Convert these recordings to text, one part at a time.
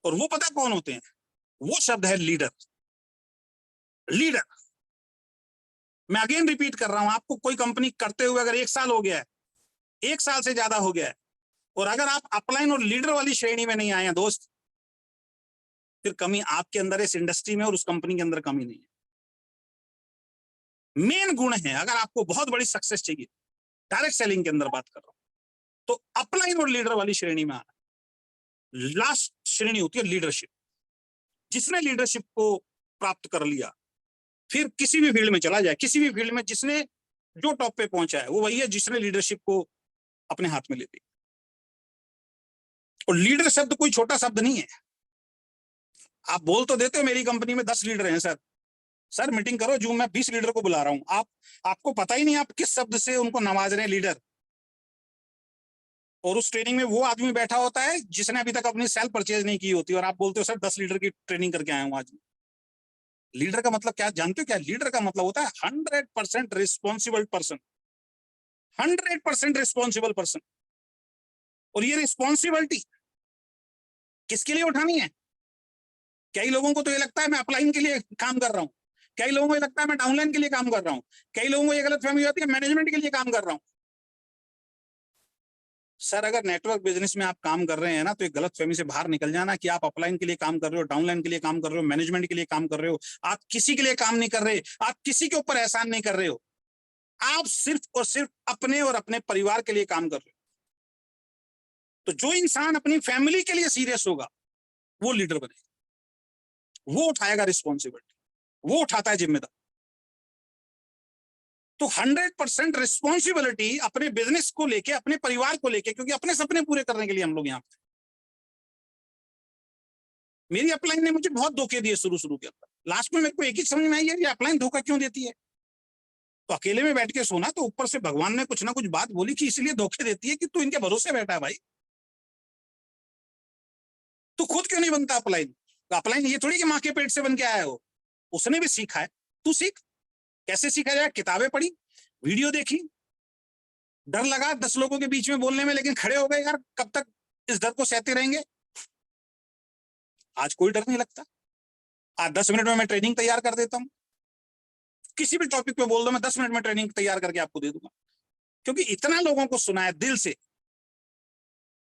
और वो पता कौन होते हैं? वो शब्द है लीडर। लीडर, मैं अगेन रिपीट कर रहा हूं, आपको कोई कंपनी करते हुए अगर 1 साल हो गया है, 1 साल से ज्यादा हो गया है, और अगर आप अपलाइन और लीडर वाली श्रेणी में नहीं आए हैं दोस्त, फिर कमी आपके अंदर इस इंडस्ट्री में और उस कंपनी के अंदर कमी नहीं है। मेन गुण है, अगर आपको बहुत बड़ी सक्सेस चाहिए, डायरेक्ट सेलिंग के अंदर बात कर रहा हूं, तो अपलाइन और लीडर वाली श्रेणी में आना। लास्ट श्रेणी होती है लीडरशिप। जिसने लीडरशिप को प्राप्त कर लिया, फिर किसी भी फील्ड में चला जाए, किसी भी फील्ड में जिसने जो टॉप पे पहुंचा है, वो वही है जिसने लीडरशिप को अपने हाथ में ले ली। और लीडर शब्द कोई छोटा शब्द नहीं है। आप बोल तो देते हो मेरी कंपनी में 10 लीडर हैं सर मीटिंग करो, जो मैं 20 लीडर को बुला रहा हूं, आपको पता ही नहीं आप किस शब्द से उनको नवाज रहे हैं लीडर। और उस ट्रेनिंग में वो आदमी बैठा होता है जिसने अभी तक अपनी सेल्फ परचेज नहीं की होती, और आप बोलते हो सर 10 लीडर की ट्रेनिंग करके आया हूं आज। लीडर का मतलब क्या जानते हो? क्या लीडर का मतलब होता है? 100% रिस्पॉन्सिबल पर्सन, 100% रिस्पॉन्सिबल पर्सन। और ये रिस्पॉन्सिबिलिटी किसके लिए उठानी है? कई लोगों को तो ये लगता है मैं अपलाइन के लिए काम कर रहा हूं, कई लोगों को ये लगता है मैं डाउनलाइन के लिए काम कर रहा हूं, कई लोगों को ये गलतफहमी होती है मैनेजमेंट के लिए काम कर रहा हूं। सर अगर नेटवर्क बिजनेस में आप काम कर रहे हैं ना, तो एक गलतफहमी से बाहर निकल जाना कि आप अपलाइन के लिए काम कर रहे हो, डाउनलाइन के लिए काम कर रहे हो, मैनेजमेंट के लिए काम कर रहे हो। आप किसी के लिए काम नहीं कर रहे, आप किसी के ऊपर एहसान नहीं कर रहे हो, आप सिर्फ और सिर्फ अपने और अपने परिवार के लिए काम कर रहे हो। तो जो इंसान अपनी फैमिली के लिए सीरियस होगा, वो लीडर बनेगा, वो उठाएगा रिस्पॉन्सिबिलिटी, वो उठाता है जिम्मेदारी। तो 100% रिस्पॉन्सिबिलिटी अपने बिजनेस को लेके, अपने परिवार को लेके, क्योंकि अपने सपने पूरे करने के लिए हम लोग यहाँ पे। मेरी अपलाइन ने मुझे बहुत धोखे दिए शुरू के अंदर, लास्ट में मेरे को एक ही समझ में आई है ये अपलाइन धोखा क्यों देती है। तो अकेले में बैठ के सोना, तो ऊपर से भगवान ने कुछ ना कुछ बात बोली कि इसलिए धोखे देती है कि तू इनके भरोसे बैठा है भाई, तू खुद क्यों नहीं बनता अपलाइन? तो अपलाइन ये थोड़ी कि माँ के पेट से बन के आया हो, उसने भी सीखा है, तू सीख। कैसे सीखा जाए? किताबें पढ़ी, वीडियो देखी, डर लगा 10 लोगों के बीच में बोलने में, लेकिन खड़े हो गए, यार कब तक इस डर को सहते रहेंगे। आज कोई डर नहीं लगता, आज 10 मिनट में मैं ट्रेनिंग तैयार कर देता हूं, किसी भी टॉपिक पे बोल दो, मैं 10 मिनट में ट्रेनिंग तैयार करके आपको दे दूंगा, क्योंकि इतना लोगों को सुना है दिल से।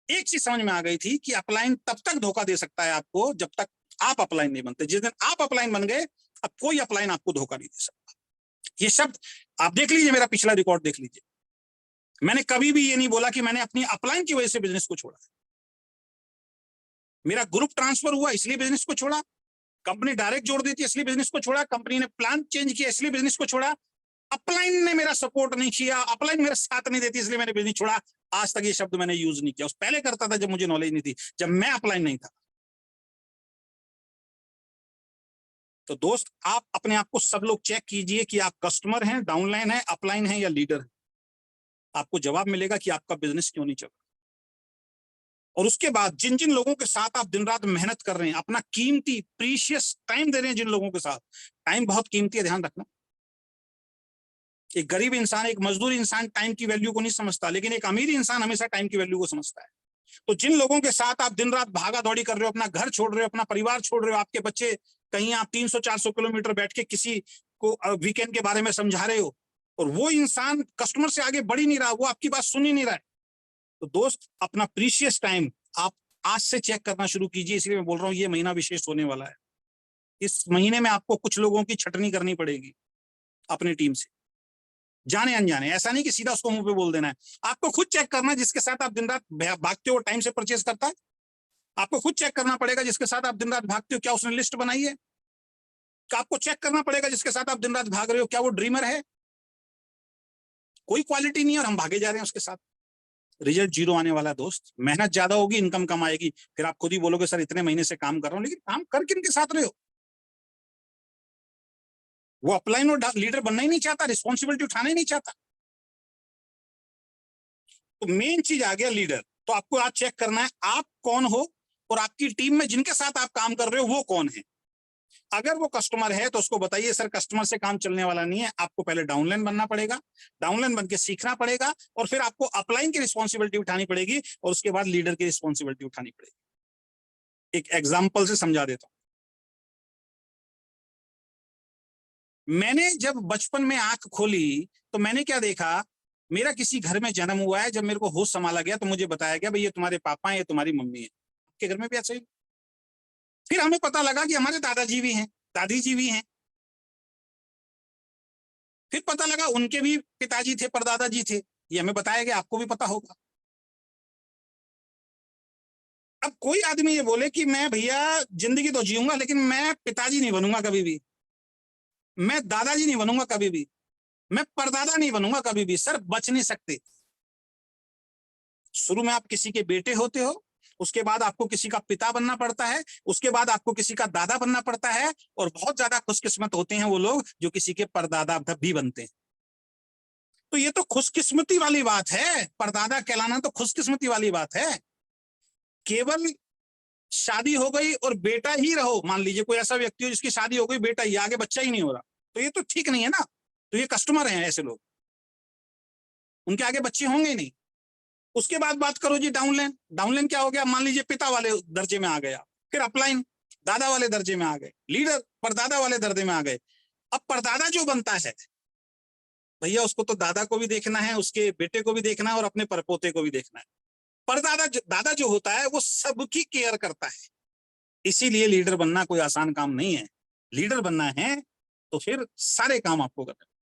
एक चीज समझ में आ गई थी कि अपलाइन तब तक धोखा दे सकता है आपको जब तक आप अपलाइन नहीं बनते। जिस दिन आप अपलाइन बन गए, अब कोई अपलाइन आपको धोखा नहीं दे सकता। ये शब्द आप देख लीजिए, मेरा पिछला रिकॉर्ड देख लीजिए, मैंने कभी भी ये नहीं बोला कि मैंने अपनी अपलाइन की वजह से बिजनेस को छोड़ा। मेरा ग्रुप ट्रांसफर हुआ इसलिए बिजनेस को छोड़ा, कंपनी डायरेक्ट जोड़ देती इसलिए बिजनेस को छोड़ा, कंपनी ने प्लान चेंज किया इसलिए बिजनेस को छोड़ा, अपलाइन ने मेरा सपोर्ट नहीं किया, अपलाइन मेरा साथ नहीं देती इसलिए मैंने बिजनेस छोड़ा। आज तक ये शब्द मैंने यूज नहीं किया, उस पहले करता था जब मुझे नॉलेज नहीं थी, जब मैं अपलाइन नहीं था। तो दोस्त, आप अपने आप को सब लोग चेक कीजिए कि आप कस्टमर हैं, डाउनलाइन है, अपलाइन है या लीडर है। आपको जवाब मिलेगा कि आपका बिजनेस क्यों नहीं चल रहा। और उसके बाद जिन जिन लोगों के साथ आप दिन रात मेहनत कर रहे हैं, अपना कीमती प्रीशियस टाइम दे रहे हैं जिन लोगों के साथ, टाइम बहुत कीमती है, ध्यान रखना। एक गरीब इंसान, एक मजदूर इंसान टाइम की वैल्यू को नहीं समझता, लेकिन एक अमीर इंसान हमेशा टाइम की वैल्यू को समझता है। तो जिन लोगों के साथ आप दिन रात भागा दौड़ी कर रहे हो, अपना घर छोड़ रहे हो, अपना परिवार छोड़ रहे हो, आपके बच्चे कहीं आप 300-400 किलोमीटर बैठ के किसी को वीकेंड के बारे में समझा रहे हो, और वो इंसान कस्टमर से आगे बढ़ ही नहीं रहा, वो आपकी बात सुन ही नहीं रहा है, तो दोस्त अपना प्रीशियस टाइम आप आज से चेक करना शुरू कीजिए। इसलिए मैं बोल रहा हूँ ये महीना विशेष होने वाला है। इस महीने में आपको कुछ लोगों की छटनी करनी पड़ेगी अपनी टीम से, जाने अनजाने। ऐसा नहीं कि सीधा उसको मुंह पे बोल देना है, आपको खुद चेक करना है जिसके साथ आप दिन रात भागते हो टाइम से परचेज करता है। आपको खुद चेक करना पड़ेगा जिसके साथ आप दिन रात भागते हो क्या उसने लिस्ट बनाई है। आपको चेक करना पड़ेगा जिसके साथ आप दिन रात भाग रहे हो क्या वो ड्रीमर है। कोई क्वालिटी नहीं है और हम भागे जा रहे हैं उसके साथ, रिजल्ट जीरो आने वाला है दोस्त। मेहनत ज्यादा होगी, इनकम कम आएगी, फिर आप खुद ही बोलोगे सर इतने महीने से काम कर रहा हूं, लेकिन काम कर किन के साथ रहे हो। वो अपलाइन और लीडर बनना ही नहीं चाहता, रिस्पॉन्सिबिलिटी उठाना ही नहीं चाहता। तो मेन चीज आ गया लीडर। तो आपको आज चेक करना है आप कौन हो, और आपकी टीम में जिनके साथ आप काम कर रहे हो वो कौन है। अगर वो कस्टमर है तो उसको बताइए सर कस्टमर से काम चलने वाला नहीं है, आपको पहले डाउनलाइन बनना पड़ेगा, डाउनलाइन बन के सीखना पड़ेगा, और फिर आपको अपलाइन की रिस्पॉन्सिबिलिटी उठानी पड़ेगी, और उसके बाद लीडर की रिस्पॉन्सिबिलिटी उठानी पड़ेगी। एक एग्जाम्पल से समझा देता हूं। मैंने जब बचपन में आंख खोली तो मैंने क्या देखा, मेरा किसी घर में जन्म हुआ है। जब मेरे को होश संभाला गया तो मुझे बताया गया भाई ये तुम्हारे पापा हैं, ये तुम्हारी मम्मी है। आपके घर में भी ऐसा ही। फिर हमें पता लगा कि हमारे दादाजी भी हैं, दादी जी भी हैं। फिर पता लगा उनके भी पिताजी थे, परदादा जी थे। ये हमें बताया गया, आपको भी पता होगा। अब कोई आदमी ये बोले कि मैं भैया जिंदगी तो जीऊंगा लेकिन मैं पिताजी नहीं बनूंगा कभी भी, मैं दादाजी नहीं बनूंगा कभी भी, मैं परदादा नहीं बनूंगा कभी भी, सर बच नहीं सकते। शुरू में आप किसी के बेटे होते हो, उसके बाद आपको किसी का पिता बनना पड़ता है, उसके बाद आपको किसी का दादा बनना पड़ता है, और बहुत ज्यादा खुशकिस्मत होते हैं वो लोग जो किसी के परदादा भी बनते हैं। तो ये तो खुशकिस्मती वाली बात है, परदादा कहलाना तो खुशकिस्मती वाली बात है। केवल शादी हो गई और बेटा ही रहो, मान लीजिए कोई ऐसा व्यक्ति हो जिसकी शादी हो गई, बेटा ही, आगे बच्चा ही नहीं हो रहा, तो ये तो ठीक नहीं है ना। तो ये कस्टमर हैं ऐसे लोग, उनके आगे बच्चे होंगे ही नहीं। उसके बाद बात करो जी डाउनलाइन। डाउनलाइन क्या हो गया, मान लीजिए पिता वाले दर्जे में आ गया, फिर अपलाइन दादा वाले दर्जे में आ गए, लीडर परदादा वाले दर्जे में आ गए। अब परदादा जो बनता है भैया, उसको तो दादा को भी देखना है, उसके बेटे को भी देखना है और अपने परपोते को भी देखना है। परदादा दादा जो होता है वो सबकी केयर करता है। इसीलिए लीडर बनना कोई आसान काम नहीं है। लीडर बनना है तो फिर सारे काम आपको करना है।